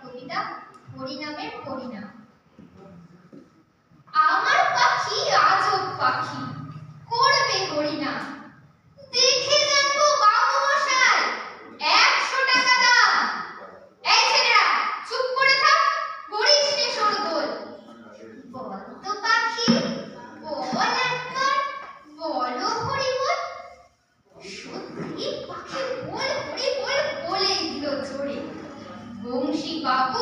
কবিতা হরিনামের হরিনাম। আমার পাখি আজব পাখি, করবে হরিনাম। দেখে জানবো বাবু মশাই, 100 টাকা দাম। এই ছেলেরা চুপ করে থাক, করিস নে শোরগোল। বল তো পাখি, বল একবার, বলো হরি বল। সত্যি পাখি বল হরি বল বলেই দিল জোরে। বংশী বাবু